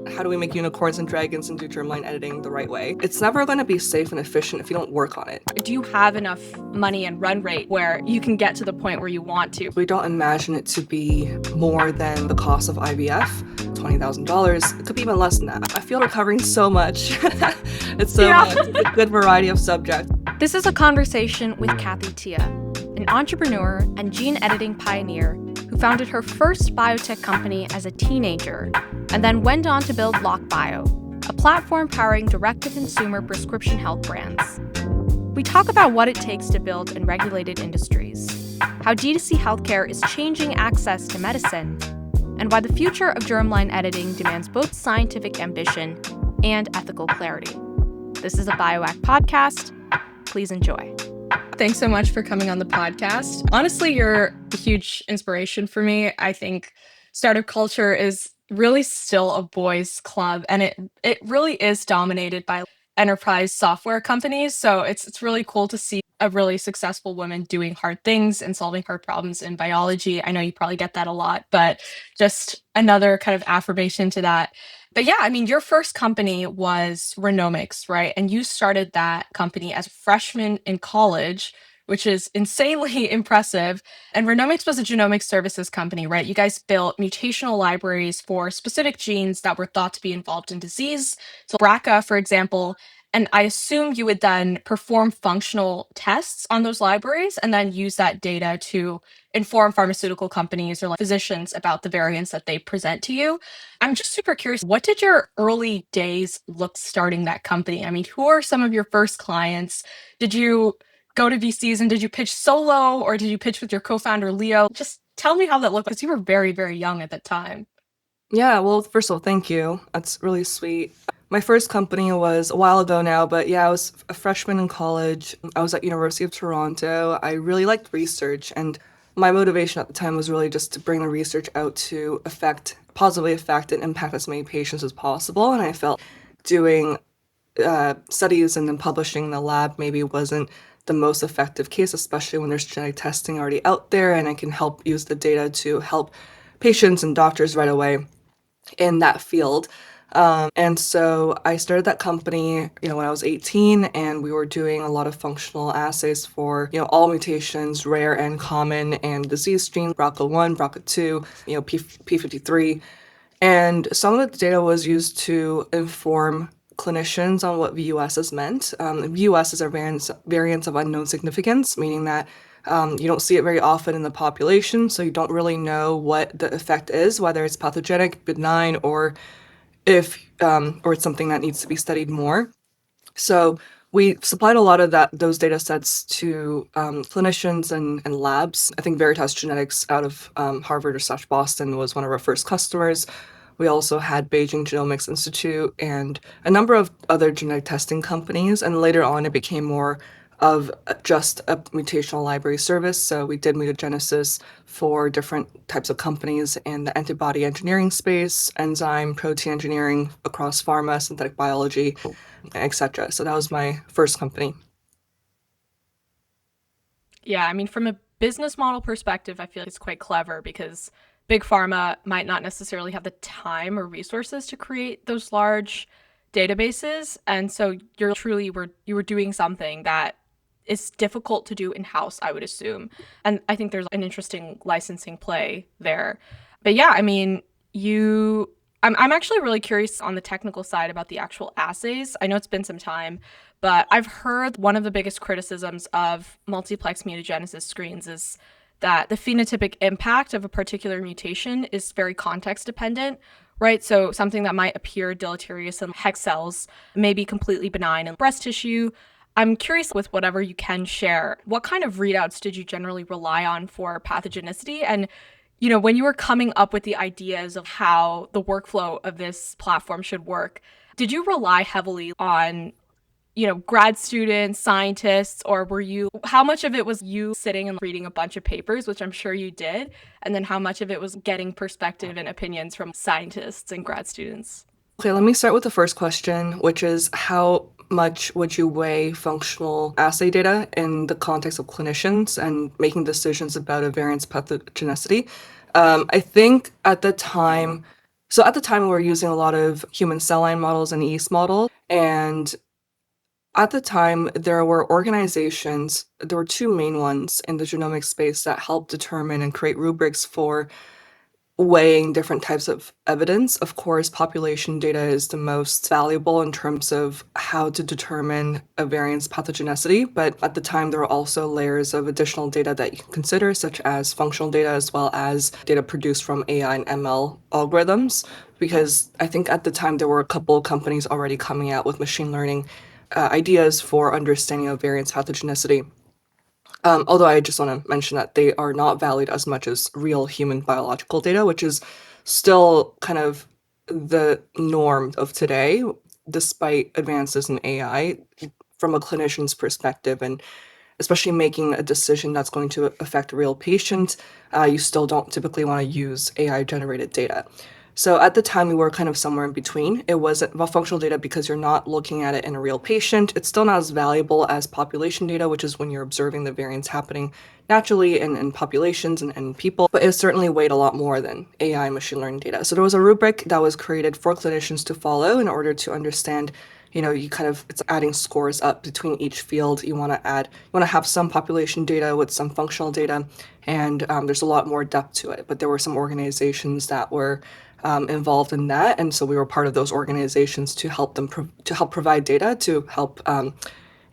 how do we make unicorns and dragons and do germline editing the right way? It's never going to be safe and efficient if you don't work on it. Do you have enough money and run rate where you can get to the point where you want to? We don't imagine it to be more than the cost of IVF, $20,000. It could be even less than that. I feel we're covering so much. It's much. It's a good variety of subjects. This is a conversation with Cathy Tie, an entrepreneur and gene editing pioneer who founded her first biotech company as a teenager and then went on to build Locke Bio, a platform powering direct-to-consumer prescription health brands. We talk about what it takes to build in regulated industries, how DTC healthcare is changing access to medicine, and why the future of germline editing demands both scientific ambition and ethical clarity. This is a Acc Podcast. Please enjoy. Thanks so much for coming on the podcast. Honestly, you're a huge inspiration for me. I think startup culture is really still a boys' club, and it really is dominated by enterprise software companies. So it's really cool to see a really successful woman doing hard things and solving hard problems in biology. I know you probably get that a lot, but just another kind of affirmation to that. But yeah, I mean, your first company was Ranomics, right? And you started that company as a freshman in college, which is insanely impressive. And Ranomics was a genomic services company, right? You guys built mutational libraries for specific genes that were thought to be involved in disease. So BRCA, for example. And I assume you would then perform functional tests on those libraries and then use that data to inform pharmaceutical companies or like physicians about the variants that they present to you. I'm just super curious, what did your early days look starting that company? I mean, who are some of your first clients? Did you go to VCs and did you pitch solo or did you pitch with your co-founder, Leo? Just tell me how that looked because you were very, very young at that time. Yeah, well, first of all, thank you. That's really sweet. My first company was a while ago now, but yeah, I was a freshman in college. I was at University of Toronto. I really liked research, and my motivation at the time was really just to bring the research out to positively affect and impact as many patients as possible. And I felt doing studies and then publishing in the lab maybe wasn't the most effective case, especially when there's genetic testing already out there, and I can help use the data to help patients and doctors right away in that field. And so I started that company, when I was 18, and we were doing a lot of functional assays for, all mutations, rare and common, and disease genes, BRCA1, BRCA2, P53. And some of the data was used to inform clinicians on what VUSs meant. VUSs are variants of unknown significance, meaning that you don't see it very often in the population, so you don't really know what the effect is, whether it's pathogenic, benign, or or it's something that needs to be studied more. So we supplied a lot of those data sets to clinicians and labs. I think Veritas Genetics out of Harvard/Boston was one of our first customers. We also had Beijing Genomics Institute and a number of other genetic testing companies. And later on, it became more of just a mutational library service. So we did mutagenesis for different types of companies in the antibody engineering space, enzyme, protein engineering across pharma, synthetic biology, etc. So that was my first company. Yeah, I mean, from a business model perspective, I feel like it's quite clever because big pharma might not necessarily have the time or resources to create those large databases. And so you were doing something that is difficult to do in-house, I would assume. And I think there's an interesting licensing play there. But yeah, I mean, I'm actually really curious on the technical side about the actual assays. I know it's been some time, but I've heard one of the biggest criticisms of multiplex mutagenesis screens is that the phenotypic impact of a particular mutation is very context dependent, right? So something that might appear deleterious in hex cells may be completely benign in breast tissue. I'm curious, with whatever you can share, what kind of readouts did you generally rely on for pathogenicity? And, when you were coming up with the ideas of how the workflow of this platform should work, did you rely heavily on, grad students, scientists, or how much of it was you sitting and reading a bunch of papers, which I'm sure you did, and then how much of it was getting perspective and opinions from scientists and grad students? Okay, let me start with the first question, which is how much would you weigh functional assay data in the context of clinicians and making decisions about a variant's pathogenicity? I think at the time, So at the time, we were using a lot of human cell line models and yeast models. And at the time, there were organizations, there were two main ones in the genomic space that helped determine and create rubrics for weighing different types of evidence. Of course, population data is the most valuable in terms of how to determine a variant's pathogenicity, but at the time there were also layers of additional data that you can consider, such as functional data as well as data produced from AI and ML algorithms, because I think at the time there were a couple of companies already coming out with machine learning ideas for understanding of variant's pathogenicity. Although I just want to mention that they are not valued as much as real human biological data, which is still kind of the norm of today, despite advances in AI from a clinician's perspective, and especially making a decision that's going to affect a real patient, you still don't typically want to use AI generated data. So at the time, we were kind of somewhere in between. It wasn't well, functional data because you're not looking at it in a real patient. It's still not as valuable as population data, which is when you're observing the variants happening naturally in populations and people, but it certainly weighed a lot more than AI machine learning data. So there was a rubric that was created for clinicians to follow in order to understand, it's adding scores up between each field. You want to have some population data with some functional data, and there's a lot more depth to it. But there were some organizations that were involved in that, and so we were part of those organizations to help them to help provide data to help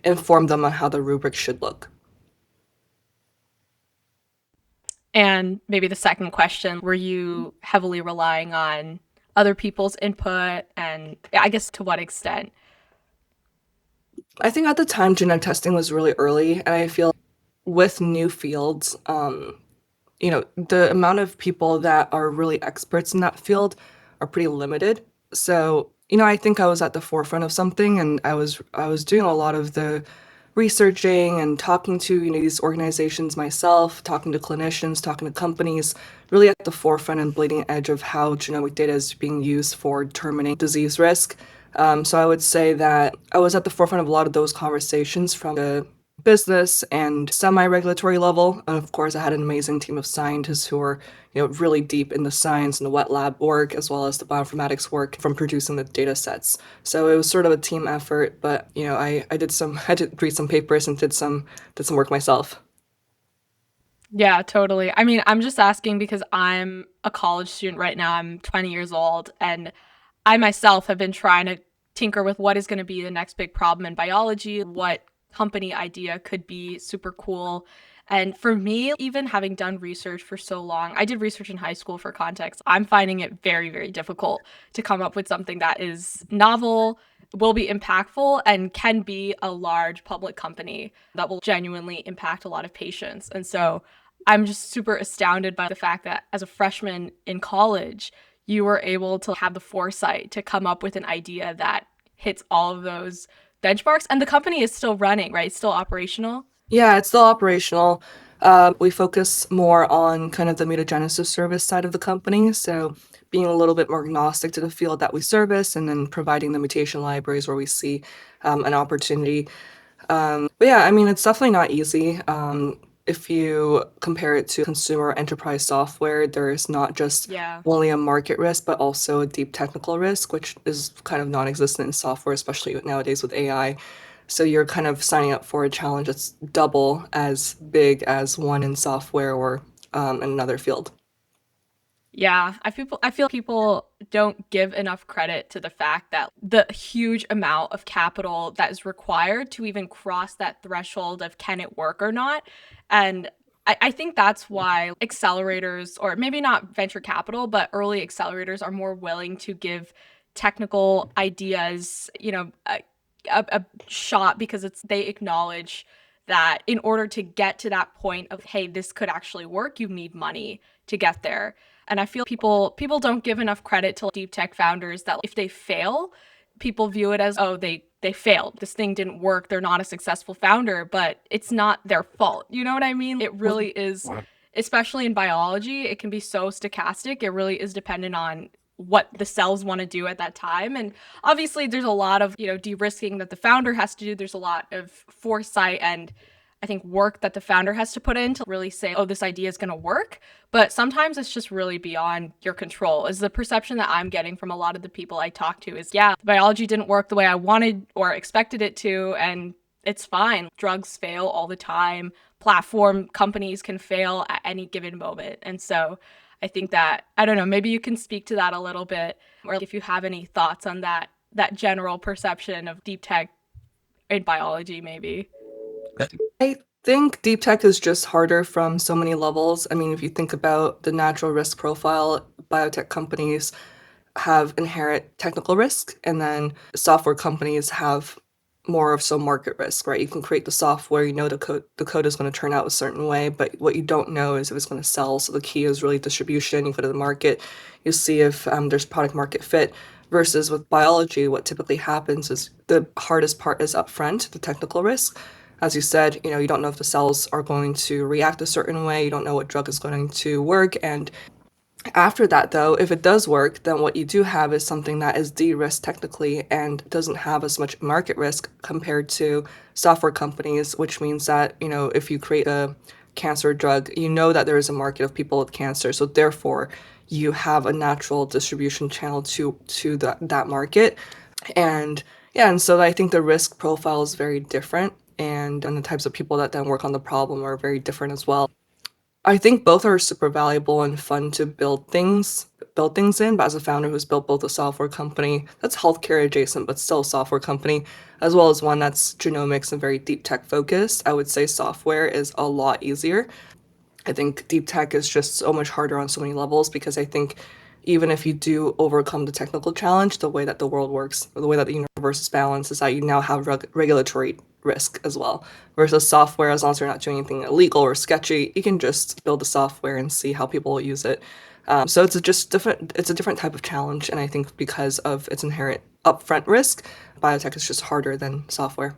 inform them on how the rubric should look. And maybe the second question, were you heavily relying on other people's input, and I guess to what extent? I think at the time genetic testing was really early, and I feel with new fields, the amount of people that are really experts in that field are pretty limited. So, I think I was at the forefront of something, and I was doing a lot of the researching and talking to, these organizations myself, talking to clinicians, talking to companies, really at the forefront and bleeding edge of how genomic data is being used for determining disease risk. So I would say that I was at the forefront of a lot of those conversations from the business and semi-regulatory level. And of course, I had an amazing team of scientists who were, really deep in the science and the wet lab work, as well as the bioinformatics work from producing the data sets. So it was sort of a team effort, but, I did read some papers and did some work myself. Yeah, totally. I mean, I'm just asking because I'm a college student right now. I'm 20 years old, and I myself have been trying to tinker with what is going to be the next big problem in biology, what company idea could be super cool. And for me, even having done research for so long, I did research in high school for context. I'm finding it very, very difficult to come up with something that is novel, will be impactful, and can be a large public company that will genuinely impact a lot of patients. And so I'm just super astounded by the fact that as a freshman in college, you were able to have the foresight to come up with an idea that hits all of those benchmarks. And the company is still running, right? It's still operational. Yeah, it's still operational. We focus more on kind of the mutagenesis service side of the company, so being a little bit more agnostic to the field that we service, and then providing the mutation libraries where we see an opportunity. But yeah, I mean, it's definitely not easy. If you compare it to consumer enterprise software, there's not just Yeah. only a market risk, but also a deep technical risk, which is kind of non-existent in software, especially nowadays with AI. So you're kind of signing up for a challenge that's double as big as one in software or in another field. Yeah, I feel people don't give enough credit to the fact that the huge amount of capital that is required to even cross that threshold of can it work or not. And I think that's why accelerators, or maybe not venture capital, but early accelerators are more willing to give technical ideas, a shot, because they acknowledge that in order to get to that point of, hey, this could actually work, you need money to get there. And I feel people don't give enough credit to deep tech founders that if they fail, people view it as, oh, they failed. This thing didn't work. They're not a successful founder, but it's not their fault. You know what I mean? It really is, especially in biology, it can be so stochastic. It really is dependent on what the cells want to do at that time. And obviously there's a lot of, de-risking that the founder has to do. There's a lot of foresight and I think, work that the founder has to put in to really say, oh, this idea is going to work. But sometimes it's just really beyond your control. Is the perception that I'm getting from a lot of the people I talk to is, yeah, biology didn't work the way I wanted or expected it to, and it's fine. Drugs fail all the time. Platform companies can fail at any given moment. And so I think that, I don't know, maybe you can speak to that a little bit, or if you have any thoughts on that general perception of deep tech in biology, maybe. I think deep tech is just harder from so many levels. I mean, if you think about the natural risk profile, biotech companies have inherent technical risk, and then software companies have more of some market risk, right? You can create the software, you know the code is going to turn out a certain way, but what you don't know is if it's going to sell. So the key is really distribution. You go to the market, you see if there's product market fit. Versus with biology, what typically happens is the hardest part is upfront, the technical risk. As you said, you don't know if the cells are going to react a certain way. You don't know what drug is going to work. And after that, though, if it does work, then what you do have is something that is de-risked technically and doesn't have as much market risk compared to software companies, which means that, if you create a cancer drug, you know that there is a market of people with cancer. So therefore, you have a natural distribution channel to that market. And yeah, and so I think the risk profile is very different, and the types of people that then work on the problem are very different as well. I think both are super valuable and fun to build things in. But as a founder who's built both a software company that's healthcare adjacent, but still a software company, as well as one that's genomics and very deep tech focused, I would say software is a lot easier. I think deep tech is just so much harder on so many levels because I think even if you do overcome the technical challenge, the way that the world works, or the way that the universe is balanced, is that you now have regulatory risk as well. Versus software, as long as you're not doing anything illegal or sketchy, you can just build the software and see how people will use it. So it's a different type of challenge, and I think because of its inherent upfront risk, biotech is just harder than software.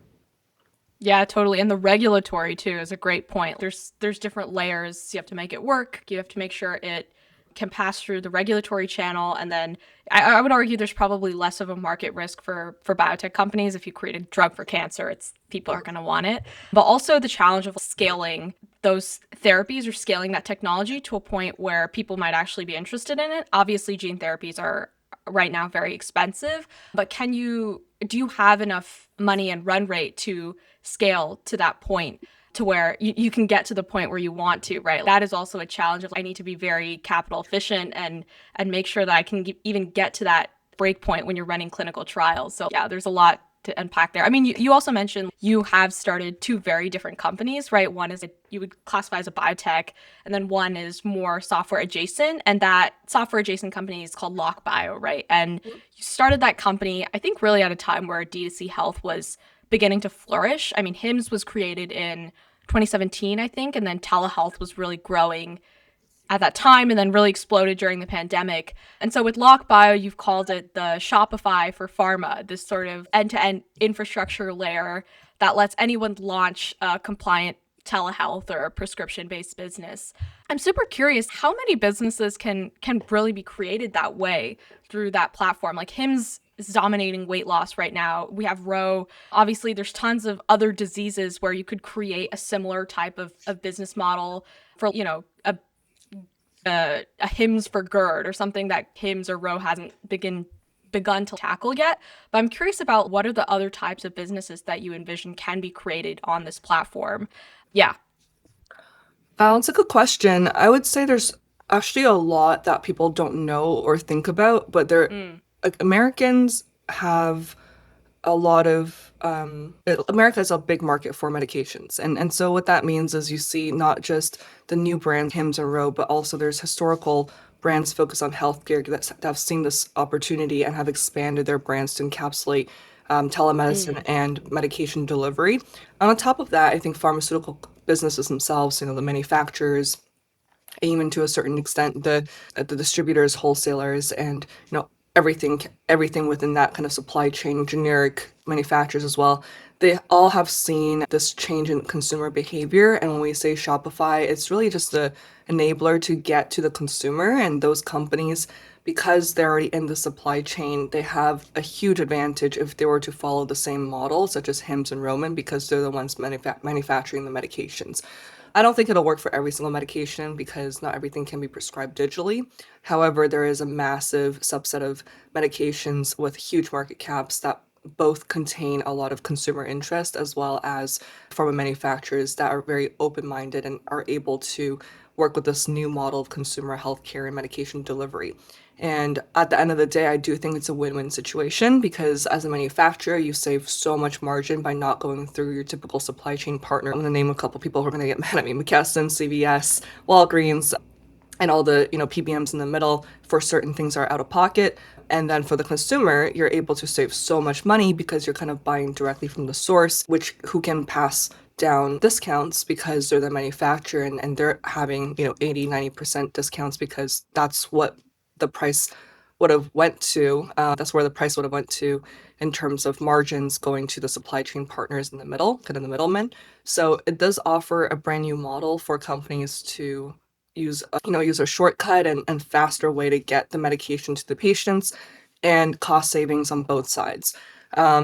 Yeah, totally. And the regulatory too is a great point. There's different layers. You have to make it work. You have to make sure it can pass through the regulatory channel. And then I would argue there's probably less of a market risk for biotech companies. If you create a drug for cancer, it's people are going to want it. But also the challenge of scaling those therapies or scaling that technology to a point where people might actually be interested in it. Obviously, gene therapies are right now very expensive, but do you have enough money and run rate to scale to that point to where you can get to the point where you want to, right? That is also a challenge of I need to be very capital efficient and make sure that I can even get to that break point when you're running clinical trials. So yeah, there's a lot to unpack there. I mean, you also mentioned you have started two very different companies, right? One is you would classify as a biotech, and then one is more software adjacent, and that software adjacent company is called Locke Bio, right? And you started that company, I think, really at a time where DTC Health was beginning to flourish. I mean, HIMSS was created in 2017, I think, and then telehealth was really growing at that time and then really exploded during the pandemic. And so with Locke Bio, you've called it the Shopify for pharma, this sort of end-to-end infrastructure layer that lets anyone launch a compliant telehealth or a prescription-based business. I'm super curious, how many businesses can really be created that way through that platform? Like HIMSS is dominating weight loss right now. We have Ro. Obviously, there's tons of other diseases where you could create a similar type of business model for, a HIMSS for GERD or something that HIMSS or Ro hasn't begun to tackle yet. But I'm curious about what are the other types of businesses that you envision can be created on this platform. Yeah. It's a good question. I would say there's actually a lot that people don't know or think about, but like, Americans have a lot of America has a big market for medications, and so what that means is you see not just the new brands Hims and Ro, but also there's historical brands focused on healthcare that have seen this opportunity and have expanded their brands to encapsulate telemedicine and medication delivery. On top of that, I think pharmaceutical businesses themselves, the manufacturers, even to a certain extent the distributors, wholesalers, and everything within that kind of supply chain, generic manufacturers as well, they all have seen this change in consumer behavior. And when we say Shopify, it's really just the enabler to get to the consumer, and those companies because they're already in the supply chain, they have a huge advantage if they were to follow the same model, such as Hims and Roman, because they're the ones manufacturing the medications. I don't think it'll work for every single medication because not everything can be prescribed digitally. However, there is a massive subset of medications with huge market caps that both contain a lot of consumer interest as well as pharma manufacturers that are very open-minded and are able to work with this new model of consumer healthcare and medication delivery. And at the end of the day, I do think it's a win-win situation because as a manufacturer, you save so much margin by not going through your typical supply chain partner. I'm going to name a couple people who are going to get mad at me: McKesson, CVS, Walgreens, and all the PBMs in the middle for certain things are out of pocket. And then for the consumer, you're able to save so much money because you're kind of buying directly from the source, which who can pass down discounts because they're the manufacturer and they're having 80-90% discounts because that's what the price would have went to. That's where the price would have went to in terms of margins going to the supply chain partners in the middle, kind of the middlemen. So it does offer a brand new model for companies to use a shortcut and faster way to get the medication to the patients and cost savings on both sides.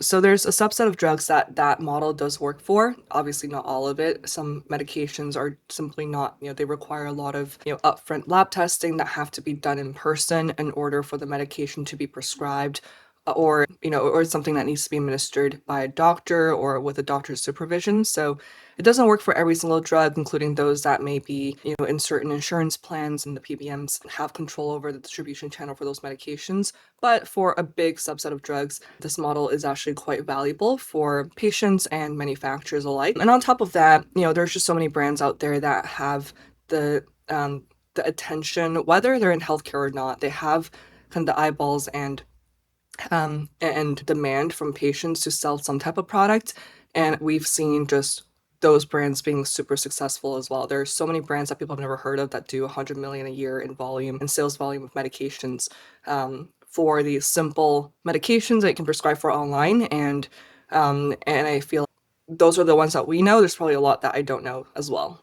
So there's a subset of drugs that model does work for. Obviously, not all of it. Some medications are simply not, they require a lot of, upfront lab testing that have to be done in person in order for the medication to be prescribed or something that needs to be administered by a doctor or with a doctor's supervision. So it doesn't work for every single drug, including those that may be, in certain insurance plans, and the PBMs have control over the distribution channel for those medications. But for a big subset of drugs, this model is actually quite valuable for patients and manufacturers alike. And on top of that, there's just so many brands out there that have the attention, whether they're in healthcare or not. They have kind of the eyeballs and demand from patients to sell some type of product. And we've seen just those brands being super successful as well. There's so many brands that people have never heard of that do 100 million a year in volume and sales volume of medications for these simple medications that you can prescribe for online. And I feel those are the ones that we know. There's probably a lot that I don't know as well.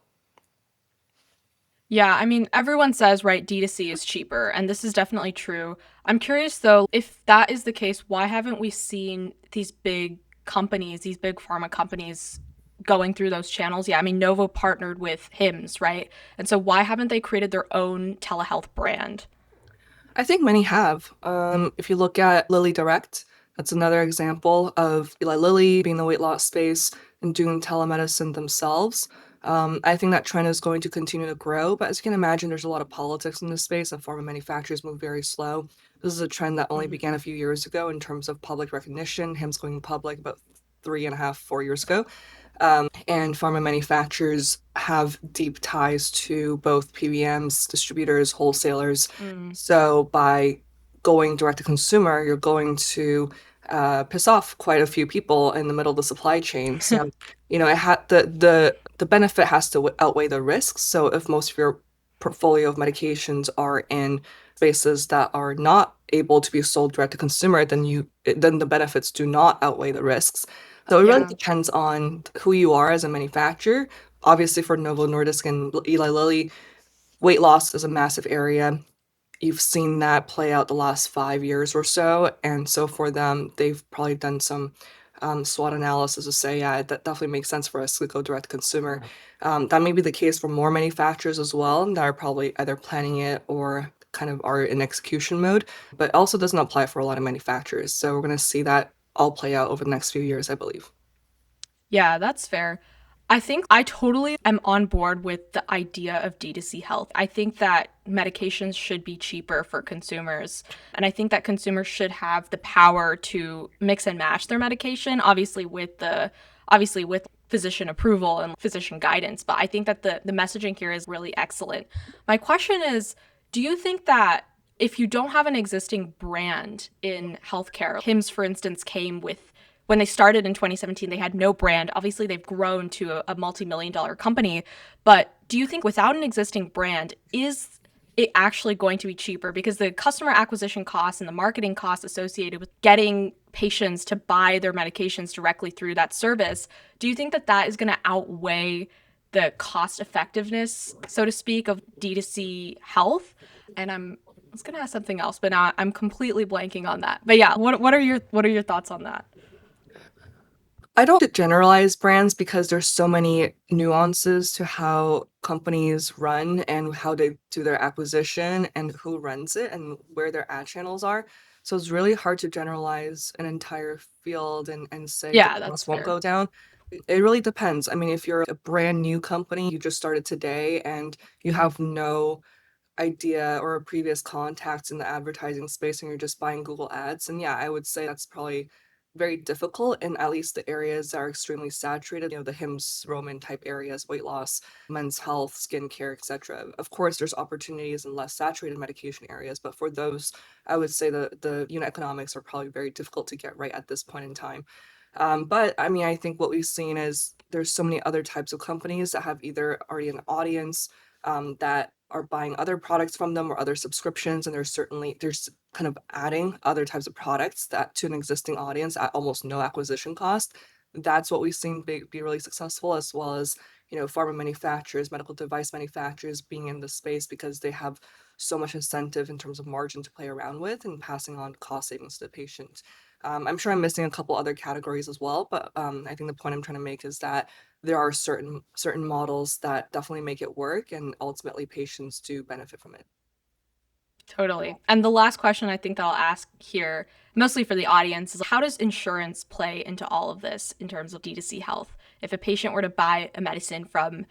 Yeah, I mean, everyone says, right, D2C is cheaper, and this is definitely true. I'm curious, though, if that is the case, why haven't we seen these big companies, these big pharma companies going through those channels? Yeah, I mean, Novo partnered with Hims, right? And so why haven't they created their own telehealth brand? I think many have. If you look at Lilly Direct, that's another example of Eli Lilly being the weight loss space and doing telemedicine themselves. I think that trend is going to continue to grow, but as you can imagine, there's a lot of politics in this space, and pharma manufacturers move very slow. This is a trend that only began a few years ago in terms of public recognition. Hims going public about 3.5, 4 years ago. And pharma manufacturers have deep ties to both PBMs, distributors, wholesalers. Mm. So by going direct to consumer, you're going to piss off quite a few people in the middle of the supply chain. So, the benefit has to outweigh the risks. So if most of your portfolio of medications are in spaces that are not able to be sold direct to consumer, then the benefits do not outweigh the risks. So it really Yeah. depends on who you are as a manufacturer. Obviously, for Novo Nordisk and Eli Lilly, weight loss is a massive area. You've seen that play out the last 5 years or so. And so for them, they've probably done some SWOT analysis to say, yeah, that definitely makes sense for us to go direct to consumer. That may be the case for more manufacturers as well that are probably either planning it or kind of are in execution mode, but also doesn't apply for a lot of manufacturers. So we're going to see that all play out over the next few years, I believe. Yeah, that's fair. I think I totally am on board with the idea of D2C health. I think that medications should be cheaper for consumers. And I think that consumers should have the power to mix and match their medication, obviously with physician approval and physician guidance. But I think that the messaging here is really excellent. My question is, do you think that if you don't have an existing brand in healthcare, Hims, for instance, came with when they started in 2017, they had no brand. Obviously, they've grown to a multi-million-dollar company. But do you think without an existing brand, is it actually going to be cheaper? Because the customer acquisition costs and the marketing costs associated with getting patients to buy their medications directly through that service, do you think that that is going to outweigh the cost effectiveness, so to speak, of D2C health? And was gonna ask something else, but now I'm completely blanking on that. But yeah, what are your thoughts on that? I don't generalize brands because there's so many nuances to how companies run and how they do their acquisition and who runs it and where their ad channels are. So it's really hard to generalize an entire field and say Yeah, that that's this won't fair. go down. It really depends. I mean, if you're a brand new company, you just started today and you have no idea or previous contacts in the advertising space and you're just buying Google ads, and yeah, I would say that's probably very difficult in at least the areas that are extremely saturated, the Hims, Roman type areas, weight loss, men's health, skincare, etc. Of course, there's opportunities in less saturated medication areas, but for those, I would say the unit economics are probably very difficult to get right at this point in time. But I mean, I think what we've seen is there's so many other types of companies that have either already an audience that are buying other products from them or other subscriptions, and there's kind of adding other types of products that to an existing audience at almost no acquisition cost. That's what we've seen be really successful, as well as pharma manufacturers, medical device manufacturers being in the space because they have so much incentive in terms of margin to play around with and passing on cost savings to the patient. I'm sure I'm missing a couple other categories as well, but I think the point I'm trying to make is that there are certain models that definitely make it work, and ultimately patients do benefit from it. Totally. And the last question I think that I'll ask here, mostly for the audience, is how does insurance play into all of this in terms of DTC health? If a patient were to buy a medicine from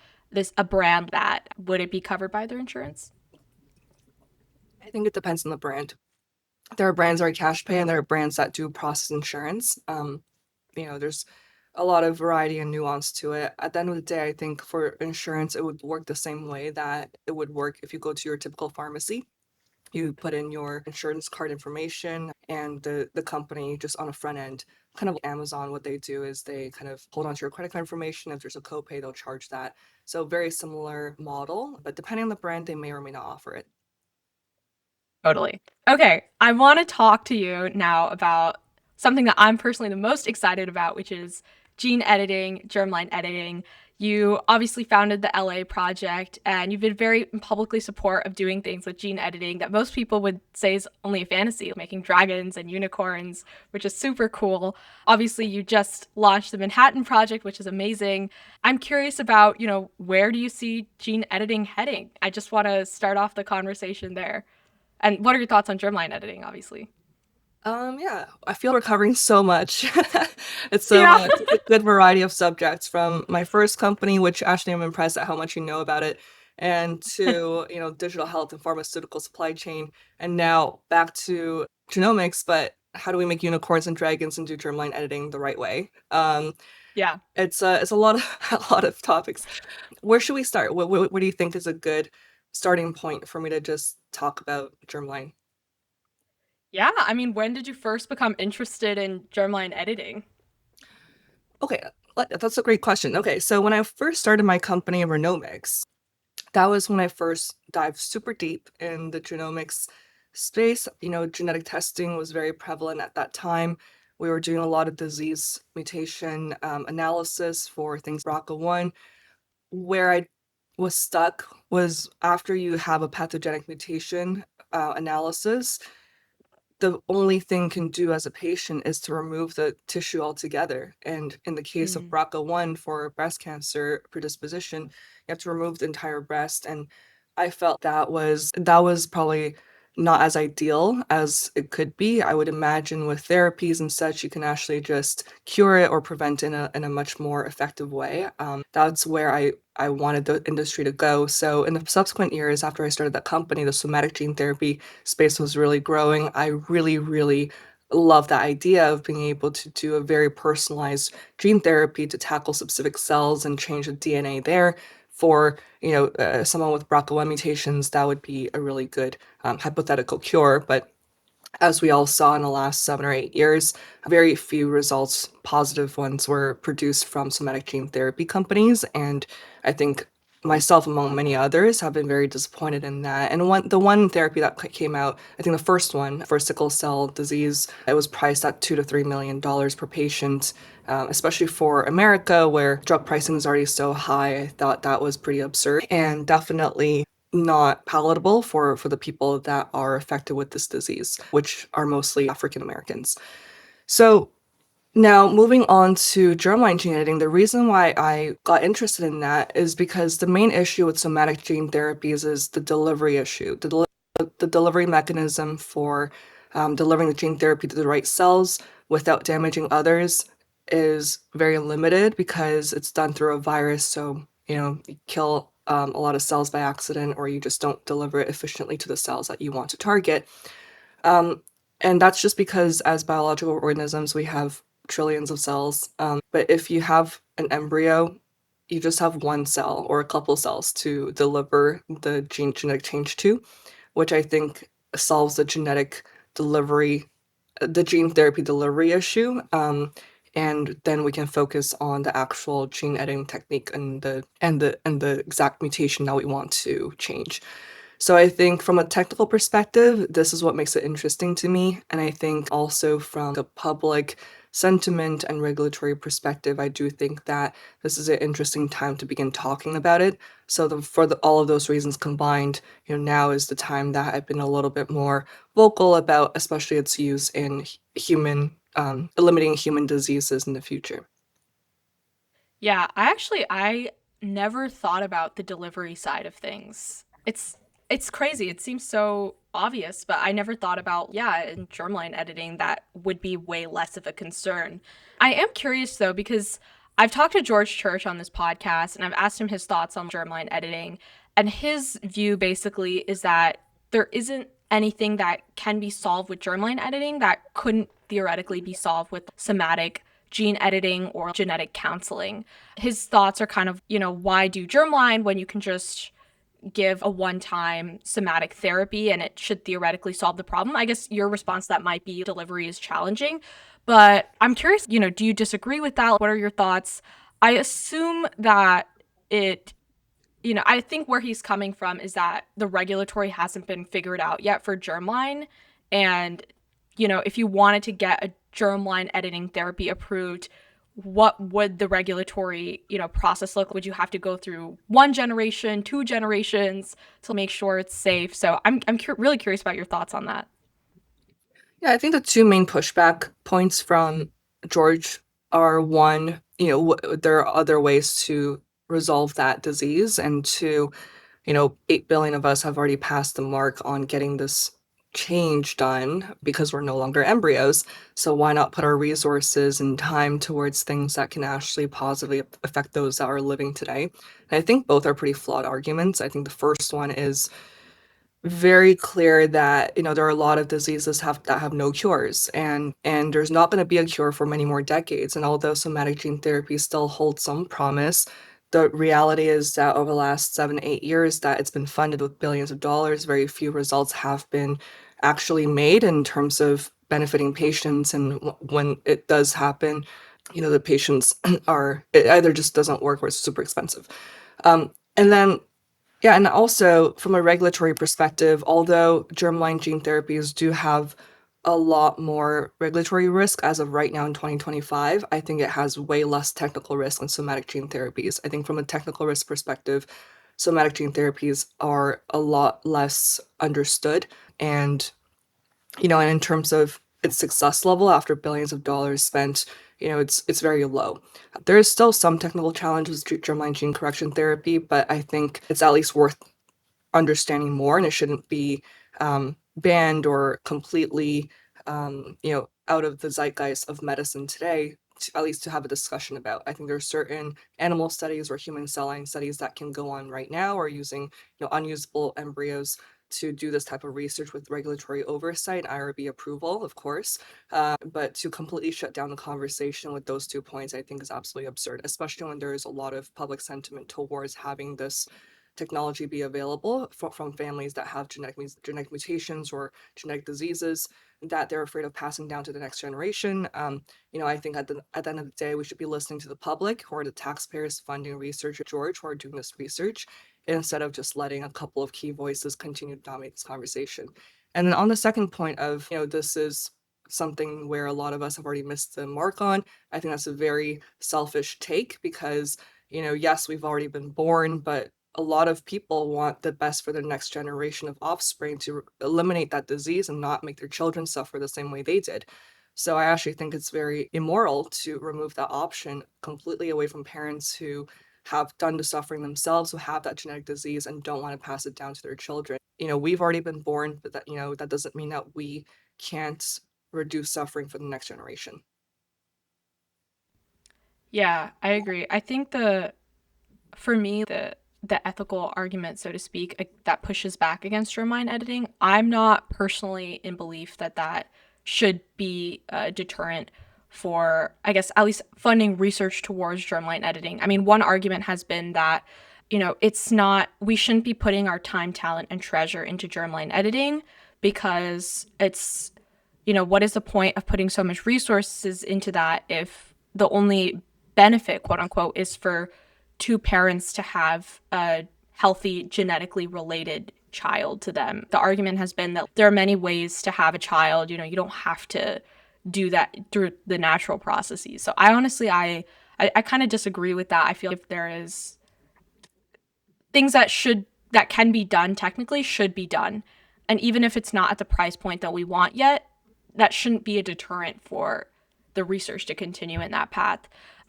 a brand that, would it be covered by their insurance? I think it depends on the brand. There are brands that are cash pay, and there are brands that do process insurance. There's a lot of variety and nuance to it. At the end of the day, I think for insurance, it would work the same way that it would work if you go to your typical pharmacy. You put in your insurance card information, and the company just on a front end, kind of like Amazon, what they do is they kind of hold on to your credit card information. If there's a copay, they'll charge that. So very similar model, but depending on the brand, they may or may not offer it. Totally. Okay, I want to talk to you now about something that I'm personally the most excited about, which is gene editing, germline editing. You obviously founded the LA project, and you've been very publicly support of doing things with gene editing that most people would say is only a fantasy, making dragons and unicorns, which is super cool. Obviously, you just launched the Manhattan Project, which is amazing. I'm curious about, where do you see gene editing heading? I just want to start off the conversation there. And what are your thoughts on germline editing, obviously? Yeah, I feel we're covering so much. It's so Yeah. much. It's a good variety of subjects from my first company, which actually I'm impressed at how much you know about it, and to, digital health and pharmaceutical supply chain, and now back to genomics, but how do we make unicorns and dragons and do germline editing the right way? Yeah. It's a lot of a lot of topics. Where should we start? What do you think is a good starting point for me to just talk about germline? Yeah. I mean, when did you first become interested in germline editing? Okay, that's a great question. Okay, so when I first started my company, Ranomics, that was when I first dived super deep in the genomics space. Genetic testing was very prevalent at that time. We were doing a lot of disease mutation analysis for things BRCA1. Where I was stuck was after you have a pathogenic mutation analysis, the only thing can do as a patient is to remove the tissue altogether. And in the case of Mm. BRCA1 for breast cancer predisposition, you have to remove the entire breast. And I felt that was probably not as ideal as it could be. I would imagine with therapies and such, you can actually just cure it or prevent in a much more effective way. That's where I wanted the industry to go. So in the subsequent years after I started that company, the somatic gene therapy space was really growing. I really, really love that idea of being able to do a very personalized gene therapy to tackle specific cells and change the DNA there. For someone with BRCA1 mutations, that would be a really good hypothetical cure. But as we all saw in the last 7 or 8 years, very few results, positive ones, were produced from somatic gene therapy companies. And I think myself, among many others, have been very disappointed in that. And the one therapy that came out, I think the first one for sickle cell disease, it was priced at $2 to $3 million per patient, especially for America, where drug pricing is already so high. I thought that was pretty absurd. And definitely not palatable for the people that are affected with this disease, which are mostly African Americans. So now, moving on to germline gene editing, the reason why I got interested in that is because the main issue with somatic gene therapies is the delivery issue. The delivery mechanism for delivering the gene therapy to the right cells without damaging others is very limited because it's done through a virus. So, you kill a lot of cells by accident, or you just don't deliver it efficiently to the cells that you want to target. Um, and that's just because as biological organisms, we have trillions of cells. But if you have an embryo, you just have one cell or a couple cells to deliver the genetic change to, which I think solves the gene therapy delivery issue. And then we can focus on the actual gene editing technique and the exact mutation that we want to change. So I think from a technical perspective, this is what makes it interesting to me. And I think also from the public sentiment and regulatory perspective, I do think that this is an interesting time to begin talking about it. So all of those reasons combined, now is the time that I've been a little bit more vocal about, especially its use in eliminating human diseases in the future. Yeah, I never thought about the delivery side of things. It's crazy. It seems so obvious, but I never thought about, yeah, in germline editing that would be way less of a concern. I am curious though because I've talked to George Church on this podcast and I've asked him his thoughts on germline editing, and his view basically is that there isn't anything that can be solved with germline editing that couldn't theoretically be solved with somatic gene editing or genetic counseling. His thoughts are kind of, why do germline when you can just give a one-time somatic therapy and it should theoretically solve the problem? I guess your response to that might be delivery is challenging, but I'm curious, do you disagree with that? What are your thoughts? I assume that it I think where he's coming from is that the regulatory hasn't been figured out yet for germline. And, if you wanted to get a germline editing therapy approved, what would the regulatory, process look? Would you have to go through one generation, two generations to make sure it's safe? So I'm really curious about your thoughts on that. Yeah, I think the two main pushback points from George are one, there are other ways to resolve that disease, and two, 8 billion of us have already passed the mark on getting this change done because we're no longer embryos. So why not put our resources and time towards things that can actually positively affect those that are living today? And I think both are pretty flawed arguments. I think the first one is very clear that there are a lot of diseases that have no cures, and there's not going to be a cure for many more decades. And although somatic gene therapy still holds some promise, the reality is that over the last 7 8 years that it's been funded with billions of dollars, very few results have been actually made in terms of benefiting patients. And when it does happen, the patients it either just doesn't work or it's super expensive. And then yeah, and also from a regulatory perspective, although germline gene therapies do have a lot more regulatory risk as of right now in 2025, I think it has way less technical risk than somatic gene therapies. I think from a technical risk perspective, somatic gene therapies are a lot less understood. And in terms of its success level after billions of dollars spent, it's very low. There is still some technical challenges to germline gene correction therapy, but I think it's at least worth understanding more, and it shouldn't be banned or completely, out of the zeitgeist of medicine today, at least to have a discussion about. I think there are certain animal studies or human cell line studies that can go on right now, or using, unusable embryos to do this type of research with regulatory oversight, IRB approval, of course. But to completely shut down the conversation with those 2 points, I think is absolutely absurd, especially when there is a lot of public sentiment towards having this technology be available from families that have genetic mutations or genetic diseases that they're afraid of passing down to the next generation. I think at the end of the day, we should be listening to the public, who are the taxpayers funding research at George, who are doing this research, instead of just letting a couple of key voices continue to dominate this conversation. And then on the second point of, this is something where a lot of us have already missed the mark on, I think that's a very selfish take because, yes, we've already been born, but a lot of people want the best for their next generation of offspring to eliminate that disease and not make their children suffer the same way they did. So I actually think it's very immoral to remove that option completely away from parents who have done the suffering themselves, who have that genetic disease and don't want to pass it down to their children. We've already been born, but that doesn't mean that we can't reduce suffering for the next generation. Yeah, I agree. I think for me, the ethical argument, so to speak, that pushes back against germline editing, I'm not personally in belief that that should be a deterrent for, I guess, at least funding research towards germline editing. I mean, one argument has been that, it's not, we shouldn't be putting our time, talent, and treasure into germline editing because it's, what is the point of putting so much resources into that if the only benefit, quote unquote, is for two parents to have a healthy, genetically related child to them. The argument has been that there are many ways to have a child. You don't have to do that through the natural processes. So I honestly, I kind of disagree with that. I feel if there is things that can be done technically should be done. And even if it's not at the price point that we want yet, that shouldn't be a deterrent for the research to continue in that path.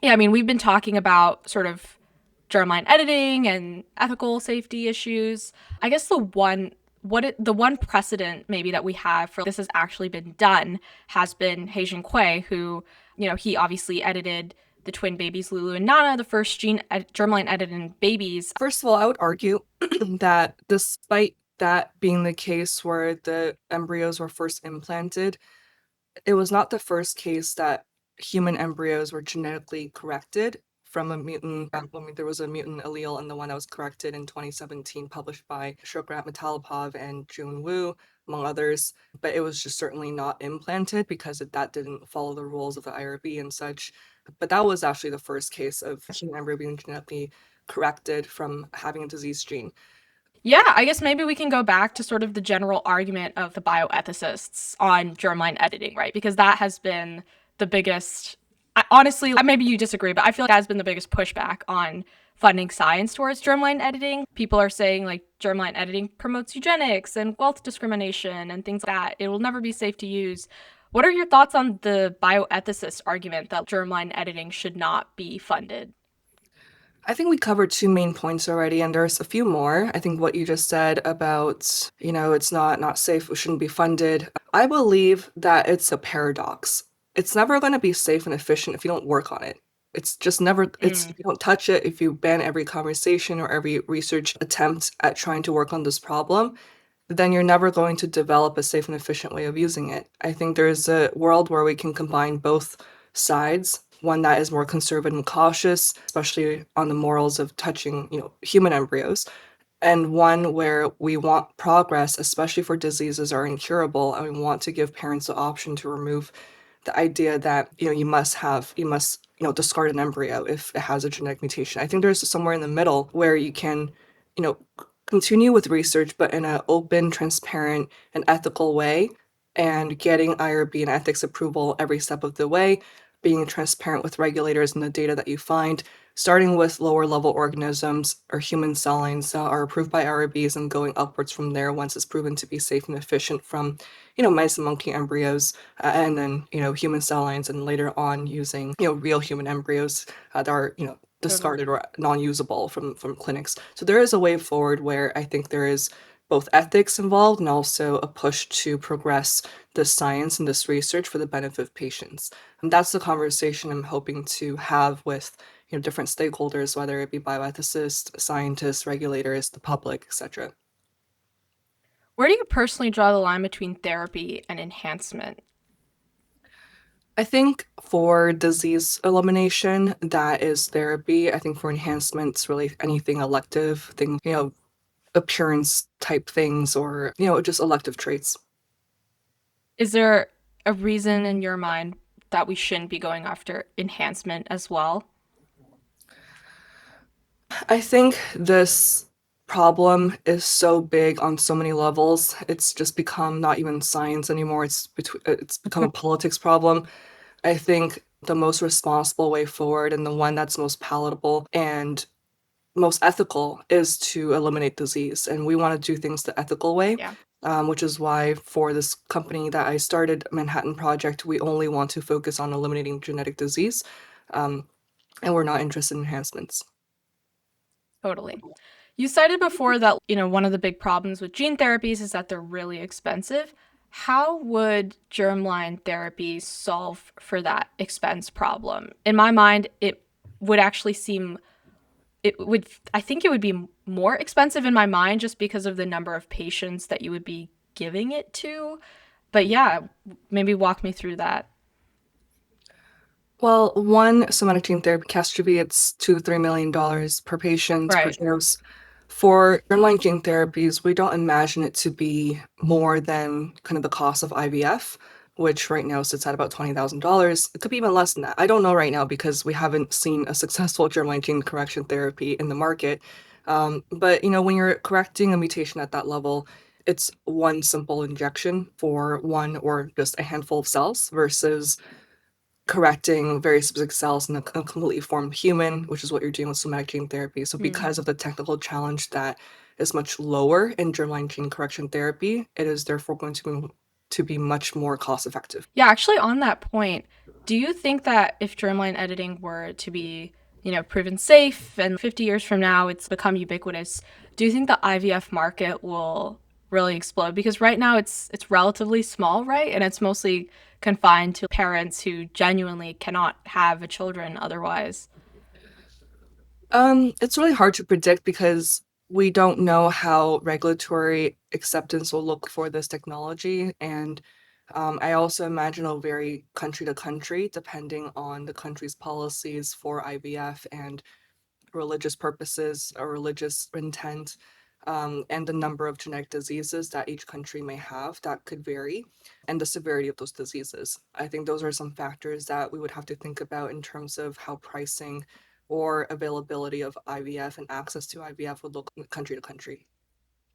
Yeah, I mean, we've been talking about sort of germline editing and ethical safety issues. I guess the one precedent maybe that we have for this has actually been done has been He Jiankui, who, he obviously edited the twin babies Lulu and Nana, the first germline edited babies. First of all, I would argue that despite that being the case where the embryos were first implanted, it was not the first case that human embryos were genetically corrected from a mutant. There was a mutant allele in the one that was corrected in 2017, published by Shriya Metalopov and Jun Wu, among others. But it was just certainly not implanted because that didn't follow the rules of the IRB and such. But that was actually the first case of a human embryo being genetically corrected from having a disease gene. Yeah, I guess maybe we can go back to sort of the general argument of the bioethicists on germline editing, right? Because that has been the biggest, honestly, maybe you disagree, but I feel like that has been the biggest pushback on funding science towards germline editing. People are saying like germline editing promotes eugenics and wealth discrimination and things like that. It will never be safe to use. What are your thoughts on the bioethicist argument that germline editing should not be funded? I think we covered two main points already, and there's a few more. I think what you just said about, it's not safe, it shouldn't be funded. I believe that it's a paradox. It's never going to be safe and efficient if you don't work on it. It's just never, if you don't touch it, if you ban every conversation or every research attempt at trying to work on this problem, then you're never going to develop a safe and efficient way of using it. I think there's a world where we can combine both sides, one that is more conservative and cautious, especially on the morals of touching, human embryos, and one where we want progress, especially for diseases that are incurable, and we want to give parents the option to remove the idea that, you must discard an embryo if it has a genetic mutation. I think there's somewhere in the middle where you can, you know, continue with research, but in an open, transparent, and ethical way, and getting IRB and ethics approval every step of the way, being transparent with regulators and the data that you find, starting with lower level organisms or human cell lines that are approved by IRBs and going upwards from there once it's proven to be safe and efficient from, mice and monkey embryos, and then, human cell lines, and later on using, real human embryos that are, discarded or non-usable from clinics. So there is a way forward where I think there is both ethics involved and also a push to progress this science and this research for the benefit of patients. And that's the conversation I'm hoping to have with different stakeholders, whether it be bioethicists, scientists, regulators, the public, etc. Where do you personally draw the line between therapy and enhancement? I think for disease elimination, that is therapy. I think for enhancement, it's really anything elective, things, appearance type things, or, just elective traits. Is there a reason in your mind that we shouldn't be going after enhancement as well? I think this problem is so big on so many levels. It's just become not even science anymore. It's become a politics problem. I think the most responsible way forward and the one that's most palatable and most ethical is to eliminate disease, and we want to do things the ethical way. Yeah. Which is why for this company that I started, Manhattan Project, we only want to focus on eliminating genetic disease, um, and we're not interested in enhancements. Totally. You cited before that, one of the big problems with gene therapies is that they're really expensive. How would germline therapy solve for that expense problem? In my mind, would actually seem I think it would be more expensive in my mind just because of the number of patients that you would be giving it to. But yeah, maybe walk me through that. Well, one somatic gene therapy castravi, it's $2 to $3 million per patient per Right. dose. For germline gene therapies, we don't imagine it to be more than kind of the cost of IVF, which right now sits at about $20,000. It could be even less than that. I don't know right now because we haven't seen a successful germline gene correction therapy in the market. But when you're correcting a mutation at that level, it's one simple injection for one or just a handful of cells versus correcting very specific cells in a completely formed human, which is what you're doing with somatic gene therapy. So Hmm. because of the technical challenge that is much lower in germline gene correction therapy, it is therefore going to be much more cost effective. Yeah, actually, on that point, do you think that if germline editing were to be, proven safe and 50 years from now it's become ubiquitous, do you think the IVF market will really explode? Because right now it's relatively small, right? And it's mostly confined to parents who genuinely cannot have children otherwise. It's really hard to predict because we don't know how regulatory acceptance will look for this technology. And I also imagine it'll vary country to country, depending on the country's policies for IVF and religious purposes or religious intent, and the number of genetic diseases that each country may have that could vary, and the severity of those diseases. I think those are some factors that we would have to think about in terms of how pricing or availability of IVF and access to IVF would look country to country.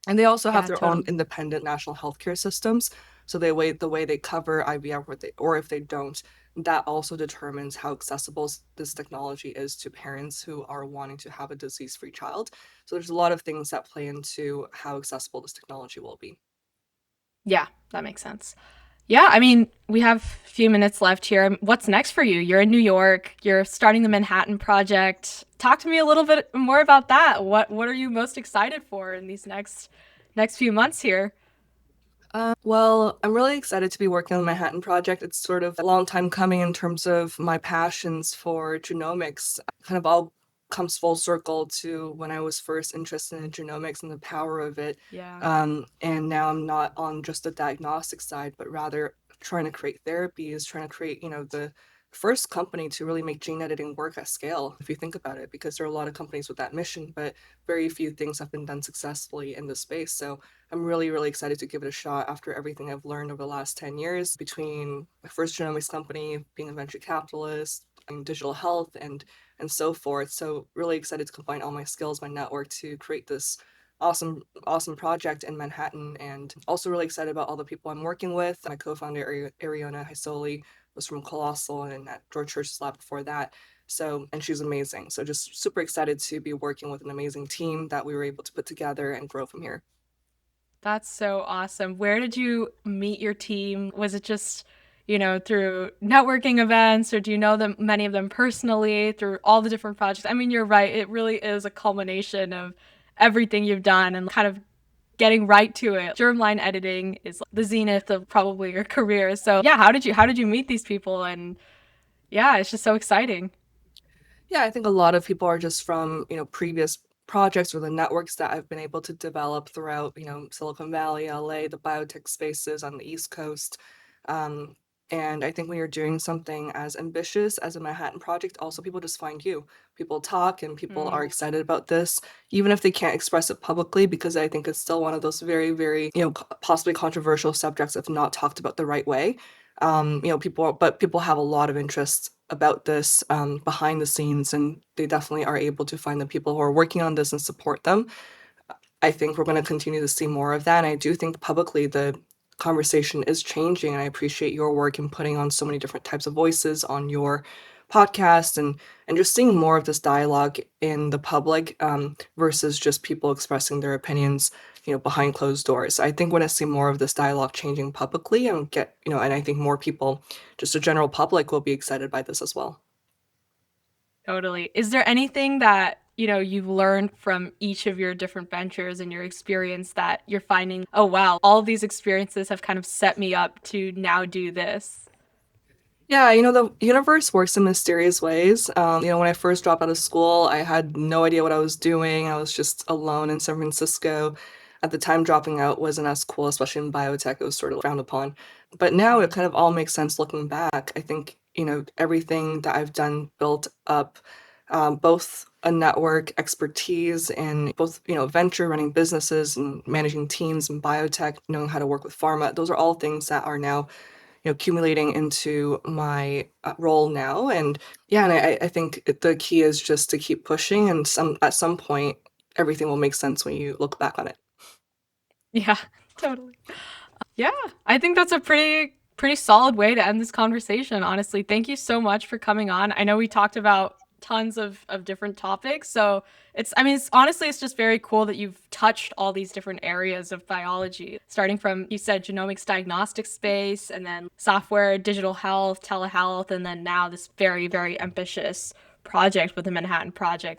And they also have Yeah, their own totally. independent national healthcare systems. So they way the way they cover IVF, or if they don't, that also determines how accessible this technology is to parents who are wanting to have a disease-free child. So there's a lot of things that play into how accessible this technology will be. Yeah, that makes sense. Yeah, I mean, we have a few minutes left here. What's next for you? You're in New York. You're starting the Manhattan Project. Talk to me a little bit more about that. What are you most excited for in these next few months here? Well, I'm really excited to be working on the Manhattan Project. It's sort of a long time coming in terms of my passions for genomics. Kind of all comes full circle to when I was first interested in genomics and the power of it. Yeah. And now I'm not on just the diagnostic side, but rather trying to create therapies, trying to create, the first company to really make gene editing work at scale, if you think about it, because there are a lot of companies with that mission, but very few things have been done successfully in this space. So I'm really, really excited to give it a shot after everything I've learned over the last 10 years between my first genomics company, being a venture capitalist, and digital health, and so forth. So really excited to combine all my skills, my network to create this awesome, awesome project in Manhattan. And also really excited about all the people I'm working with. My co-founder, Ariona Hisoli, was from Colossal and at George Church's lab before that. So, and she's amazing. So just super excited to be working with an amazing team that we were able to put together and grow from here. That's so awesome. Where did you meet your team? Was it just, through networking events, or do you know them, many of them personally through all the different projects? I mean, you're right. It really is a culmination of everything you've done and kind of getting right to it. Germline editing is the zenith of probably your career. So yeah, how did you meet these people? And yeah, it's just so exciting. Yeah, I think a lot of people are just from, previous projects or the networks that I've been able to develop throughout, Silicon Valley, LA, the biotech spaces on the East Coast. Um, and I think when you're doing something as ambitious as a Manhattan project, also people just find you. People talk and people are Mm, excited about this, even if they can't express it publicly, because I think it's still one of those very, very, possibly controversial subjects if not talked about the right way. People have a lot of interest about this behind the scenes, and they definitely are able to find the people who are working on this and support them. I think we're going to continue to see more of that. And I do think publicly the conversation is changing. And I appreciate your work in putting on so many different types of voices on your podcasts and just seeing more of this dialogue in the public versus just people expressing their opinions, behind closed doors. I think when I see more of this dialogue changing publicly and and I think more people, just the general public, will be excited by this as well. Totally. Is there anything that, you've learned from each of your different ventures and your experience that you're finding, oh, wow, all of these experiences have kind of set me up to now do this? Yeah, the universe works in mysterious ways. When I first dropped out of school, I had no idea what I was doing. I was just alone in San Francisco. At the time, dropping out wasn't as cool, especially in biotech. It was sort of frowned upon. But now it kind of all makes sense looking back. I think, everything that I've done built up both a network expertise in both, venture, running businesses and managing teams in biotech, knowing how to work with pharma. Those are all things that are now accumulating into my role now. And yeah, and I think the key is just to keep pushing, and at some point, everything will make sense when you look back on it. Yeah, totally. Yeah, I think that's a pretty solid way to end this conversation, honestly. Thank you so much for coming on. I know we talked about tons of different topics. So it's honestly, it's just very cool that you've touched all these different areas of biology, starting from, you said, genomics diagnostic space, and then software, digital health, telehealth, and then now this very, very ambitious project with the Manhattan Project.